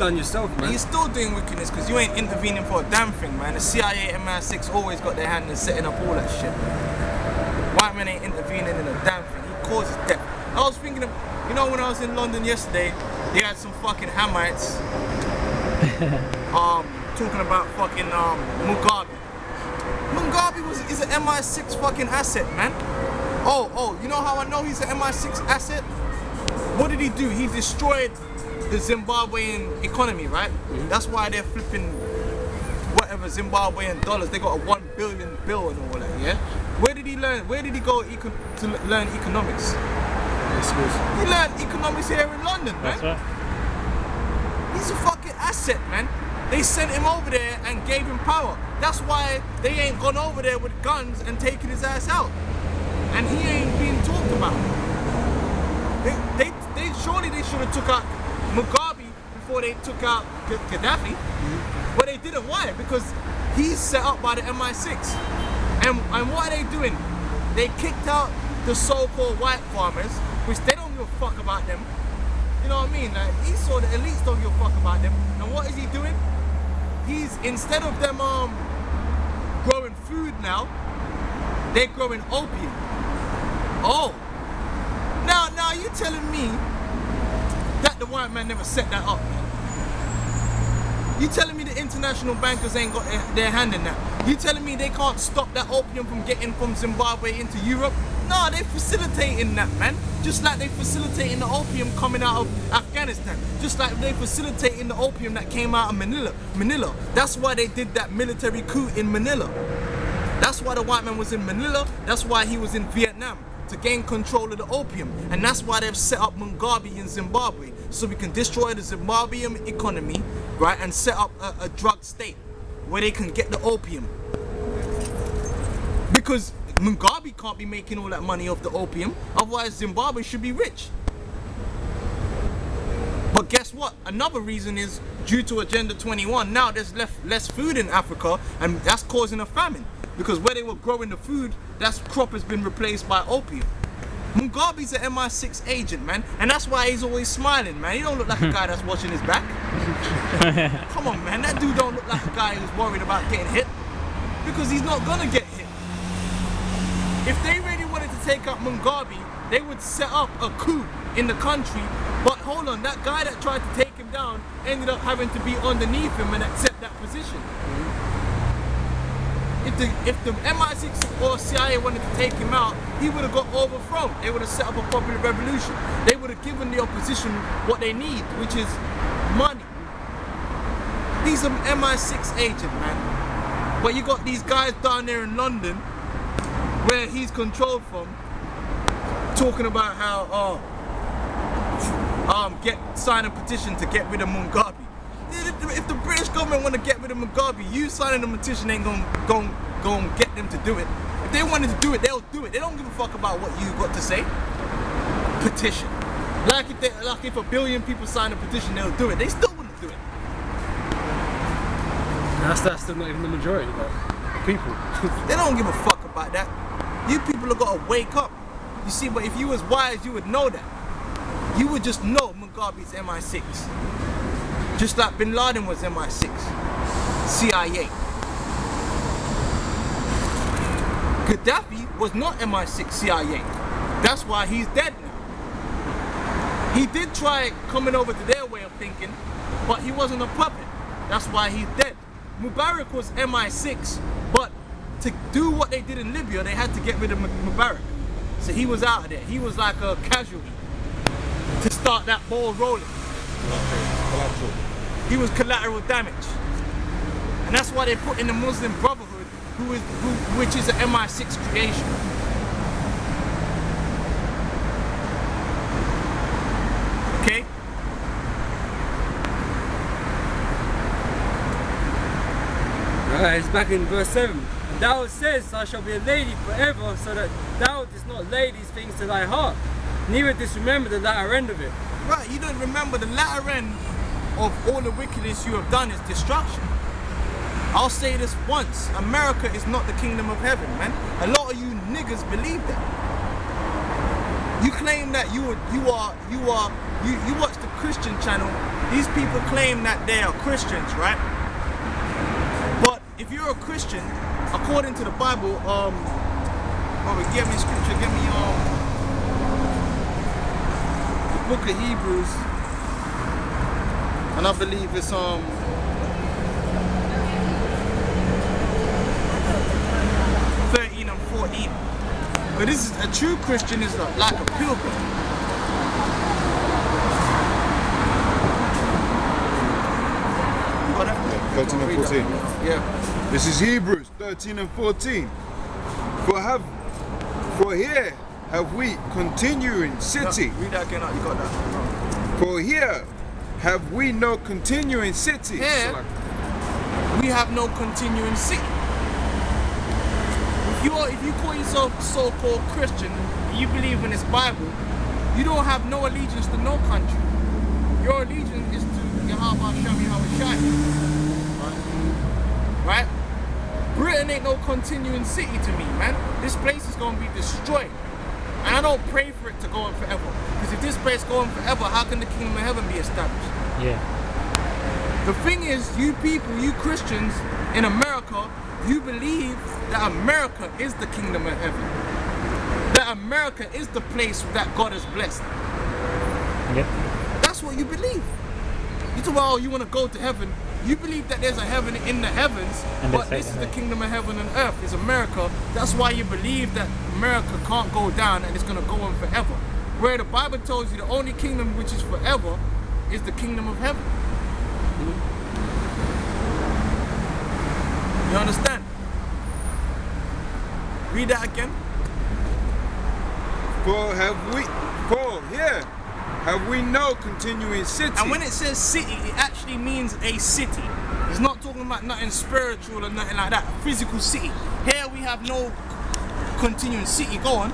done yourself, man. And you're still doing wickedness because you ain't intervening for a damn thing, man. The CIA, MI6 always got their hand in setting up all that shit, man. White man ain't intervening in a damn thing. He causes death. I was thinking of, you know, when I was in London yesterday, they had some fucking Hamites talking about fucking Mugabe. Mugabe is an MI6 fucking asset, man. Oh, you know how I know he's an MI6 asset? What did he do? He destroyed the Zimbabwean economy, right? Mm-hmm. That's why they're flipping whatever Zimbabwean dollars. They got a 1 billion bill and all that, yeah? Where did he learn? Where did he go to learn economics? He learned economics here in London, man. That's right. He's a fucking asset, man. They sent him over there and gave him power. That's why they ain't gone over there with guns and taken his ass out. And he ain't being talked about. Surely they should have took out Mugabe before they took out Gaddafi. But they didn't. Why? Because he's set up by the MI6. And what are they doing? They kicked out the so-called white farmers, which they don't give a fuck about them. You know what I mean? Like, he saw the elites don't give a fuck about them. And what is he doing? He's, instead of them growing food now, they're growing opium. Oh. Now you telling me that the white man never set that up, man? You telling me the international bankers ain't got their hand in that? You telling me they can't stop that opium from getting from Zimbabwe into Europe? No, they're facilitating that, man. Just like they facilitating the opium coming out of Afghanistan. Just like they facilitating the opium that came out of Manila. That's why they did that military coup in Manila. That's why the white man was in Manila. That's why he was in Vietnam, to gain control of the opium. And that's why they've set up Mugabe in Zimbabwe, so we can destroy the Zimbabwean economy, right, and set up a drug state where they can get the opium. Because Mugabe can't be making all that money off the opium, otherwise Zimbabwe should be rich. But guess what? Another reason is due to Agenda 21. Now there's less food in Africa, and that's causing a famine. Because where they were growing the food, that crop has been replaced by opium. Mugabe's an MI6 agent, man, and that's why he's always smiling, man. He don't look like a guy that's watching his back. Come on, man, that dude don't look like a guy who's worried about getting hit, because he's not gonna get hit. If they really wanted to take out Mugabe, they would set up a coup in the country. But hold on, that guy that tried to take him down ended up having to be underneath him and accept that position. If the MI6 or CIA wanted to take him out, he would have got overthrown. They would have set up a popular revolution. They would have given the opposition what they need, which is money. He's an MI6 agent, man. But you got these guys down there in London, where he's controlled from, talking about how sign a petition to get rid of Mugabe. If the British government want to get rid of Mugabe, you signing the petition ain't gonna get them to do it. If they wanted to do it, they'll do it. They don't give a fuck about what you got to say. Petition. Like if a billion people sign a petition, they'll do it. They still wouldn't do it. That's still not even the majority, though. People. They don't give a fuck about that. You people have got to wake up. You see, but if you was wise, you would know that. You would just know Mugabe's MI6. Just like Bin Laden was MI6. CIA. Gaddafi was not MI6 CIA. That's why he's dead now. He did try coming over to their way of thinking, but he wasn't a puppet. That's why he's dead. Mubarak was MI6, but to do what they did in Libya, they had to get rid of Mubarak. So he was out of there. He was like a casualty to start that ball rolling. He was collateral damage. And that's why they put in the Muslim Brotherhood, which is an MI6 creation. Okay? Alright, it's back in verse 7. Thou says, I shall be a lady forever, so that thou didst not lay these things to thy heart, neither didst remember the latter end of it. Right, you don't remember the latter end of all the wickedness you have done is destruction. I'll say this once, America is not the kingdom of heaven, man. A lot of you niggas believe that. You claim that you watch the Christian channel. These people claim that they are Christians, right? But if you're a Christian, according to the Bible, give me scripture, give me the book of Hebrews, and I believe it's 13 and 14. But this is a true Christian is like a pilgrim. You got that? 13 and 14. Yeah. This is Hebrews 13 and 14. For here have we continuing city. No, read that again. You got that. For here have we no continuing city. Here we have no continuing city. If you call yourself so-called Christian and you believe in this Bible, you don't have no allegiance to no country. Your allegiance is to Yahweh Shem Yahweh Shai. Right? Britain ain't no continuing city to me, man. This place is gonna be destroyed. And I don't pray for it to go on forever. Because if this place goes on forever, how can the kingdom of heaven be established? Yeah. The thing is, you people, you Christians in America, you believe that America is the kingdom of heaven. That America is the place that God has blessed. Yep. That's what you believe. You talk about, oh, you want to go to heaven. You believe that there's a heaven in the heavens, And but this is the kingdom of heaven and earth, is America. That's why you believe that America can't go down and it's going to go on forever. Where the Bible tells you the only kingdom which is forever is the kingdom of heaven. You understand? Read that again. For here have we no continuing city. And when it says city, it actually means a city. It's not talking about nothing spiritual or nothing like that. A physical city. Here we have no continuing city. Go on.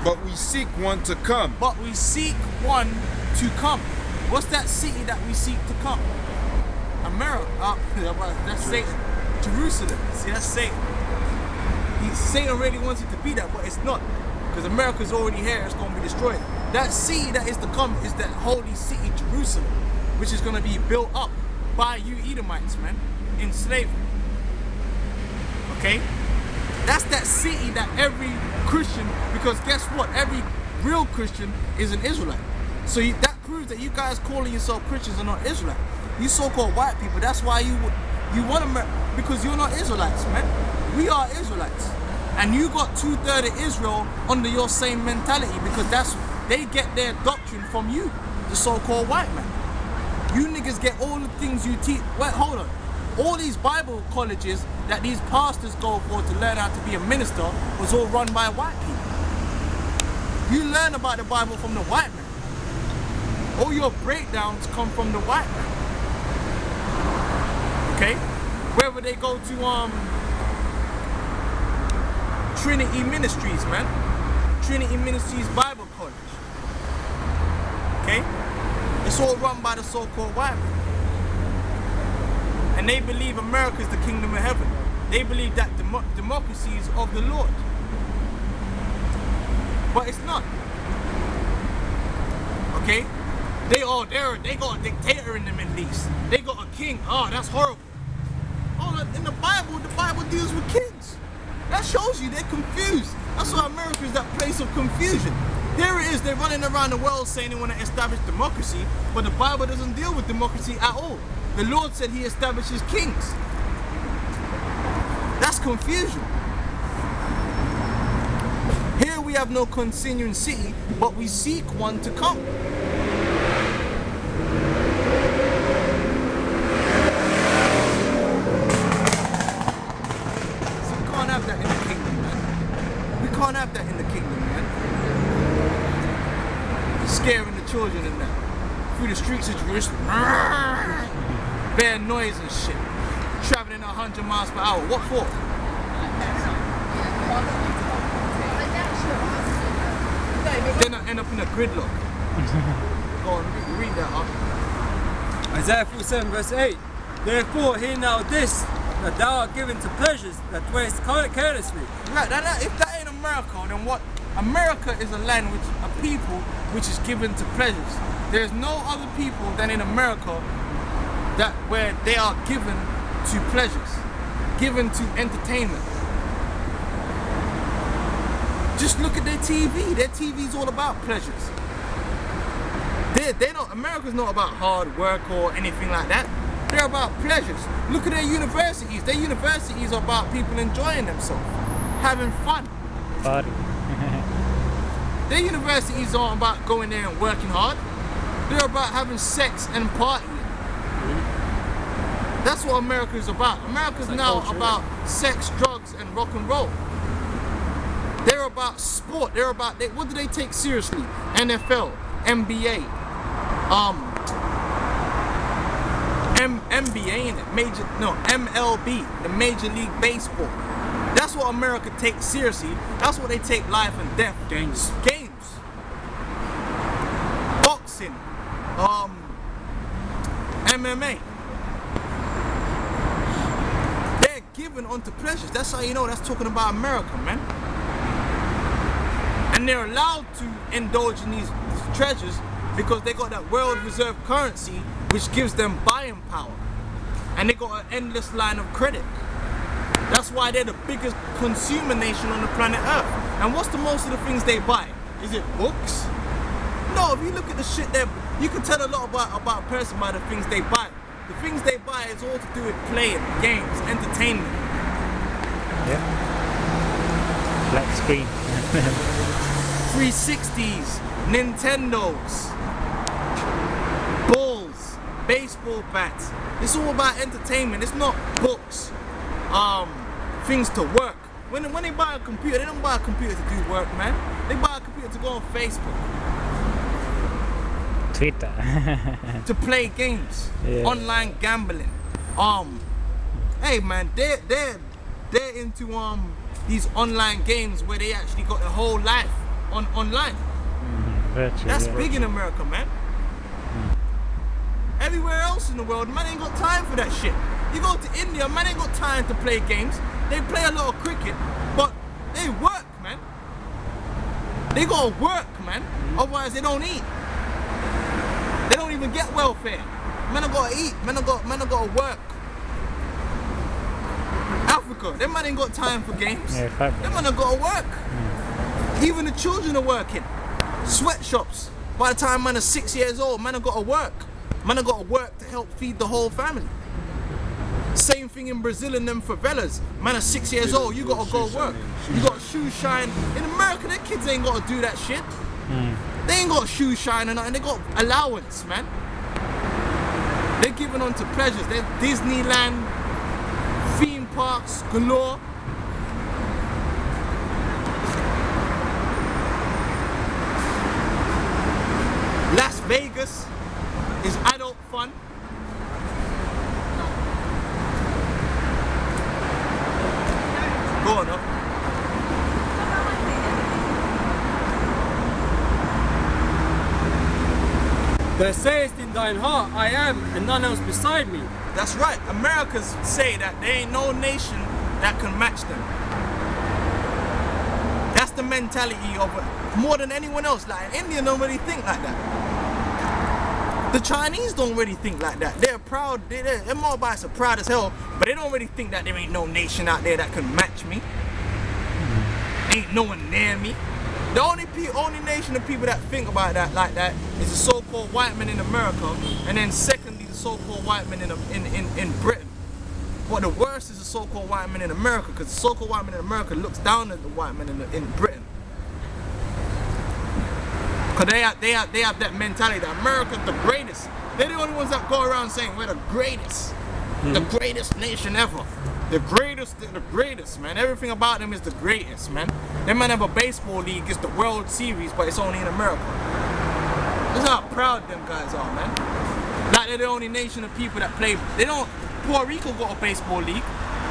But we seek one to come. But we seek one to come. What's that city that we seek to come? America. That's Satan. Jerusalem. See, that's Satan. Satan really wants it to be that, but it's not. Because America's already here, it's going to be destroyed. That city that is to come is that holy city, Jerusalem, which is going to be built up by you Edomites, man, in slavery. Okay? That's that city that every Christian, because guess what? Every real Christian is an Israelite. So that proves that you guys calling yourself Christians are not Israelite. You so-called white people, that's why you want America, because you're not Israelites, man. We are Israelites. And you got 2/3 of Israel under your same mentality, because they get their doctrine from you, the so-called white man. You niggas get all the things you teach. Wait, hold on. All these Bible colleges that these pastors go for to learn how to be a minister was all run by white people. You learn about the Bible from the white man. All your breakdowns come from the white man. Okay? Whether they go to Trinity Ministries, man. Trinity Ministries Bible College. Okay? It's all run by the so-called white man. And they believe America is the kingdom of heaven. They believe that democracy is of the Lord. But it's not. Okay? They got a dictator in the Middle East. They got a king. Oh, that's horrible. Oh, in the Bible deals with kings. That shows you they're confused. That's why America is that place of confusion. There it is, they're running around the world saying they want to establish democracy, but the Bible doesn't deal with democracy at all. The Lord said he establishes kings. That's confusion. Here we have no continuing city, but we seek one to come. That in the kingdom, man. We can't have that in the kingdom, man. Scaring the children and that. Through the streets of Jerusalem. Bad noise and shit. Traveling 100 miles per hour. What for? Then I end up in a gridlock. Go on, read that up. Isaiah 47 verse 8. Therefore hear now this, that thou art given to pleasures that waste carelessly. Right, if that ain't America, then what America is a land which a people which is given to pleasures. There's no other people than in America that where they are given to pleasures, given to entertainment. Just look at their TV. Their TV is all about pleasures. They're not. America's not about hard work or anything like that. They're about pleasures. Look at their universities. Their universities are about people enjoying themselves, having fun. Party. Their universities aren't about going there and working hard. They're about having sex and partying. That's what America is about. America's now about sex, drugs, and rock and roll. They're about sport. They're about, what do they take seriously? NFL, NBA, NBA, ain't it? MLB, the Major League Baseball. That's what America takes seriously. That's what they take life and death. Games. Boxing. MMA. They're given onto pleasures. That's how you know that's talking about America, man. And they're allowed to indulge in these treasures because they got that world reserve currency which gives them buying power. And they got an endless line of credit. That's why they're the biggest consumer nation on the planet Earth. And what's the most of the things they buy? Is it books? No, if you look at the shit there, you can tell a lot about a person by the things they buy. The things they buy is all to do with playing, games, entertainment. Yeah. Flat screen. 360s, Nintendos, balls, baseball bats. It's all about entertainment. It's not books, things to work. When they buy a computer, they don't buy a computer to do work, man. They buy a computer to go on Facebook. Twitter. To play games, yeah. Online gambling. Hey man, they're into these online games where they actually got their whole life online. Virtual, That's yeah. big in America, man. Everywhere else in the world, man ain't got time for that shit. You go to India, man ain't got time to play games. They play a lot of cricket, but they work, man. They gotta work, man. Otherwise they don't eat. They don't even get welfare. Men have gotta eat. Men have gotta work. Africa, them man ain't got time for games. Yeah, them man have gotta work. Even the children are working. Sweatshops. By the time man is 6 years old, man have gotta work. Man have gotta work to help feed the whole family. Same thing in Brazil and them favelas. Man are 6 years old, you gotta go work. You got shoe shine. In America, their kids ain't gotta do that shit. They ain't got shoe shine or nothing, they got allowance, man. They're giving on to pleasures. They're Disneyland, theme parks galore. Las Vegas is adult fun. Go on up. Thou sayest in thine heart, I am, and none else beside me. That's right. Americans say that there ain't no nation that can match them. That's the mentality of it. More than anyone else. Like India don't really think like that. The Chinese don't really think like that. They're proud. They're Moabites are proud as hell, but they don't really think that there ain't no nation out there that can match me. Ain't no one near me. The only nation of people that think about that like that is the so-called white men in America, and then secondly the so-called white men in Britain. But the worst is the so-called white men in America, because the so-called white man in America looks down at the white men in Britain. Because they have that mentality that America's the greatest. They're the only ones that go around saying we're the greatest. The greatest nation ever. The greatest, man. Everything about them is the greatest, man. They might have a baseball league, it's the World Series, but it's only in America. This is how proud them guys are, man. Like they're the only nation of people that play. They don't. Puerto Rico got a baseball league.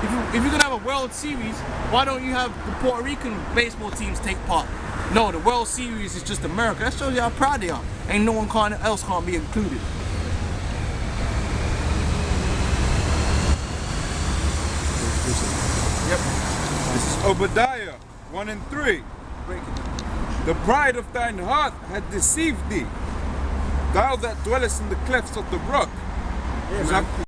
If you're gonna have a World Series, why don't you have the Puerto Rican baseball teams take part? No, the World Series is just America. That shows you how proud they are. Ain't no one else can't be included. Yep. This is Obadiah 1 and 3. Break it. The pride of thine heart hath deceived thee. Thou that dwellest in the clefts of the rock. Yeah, Is man. that-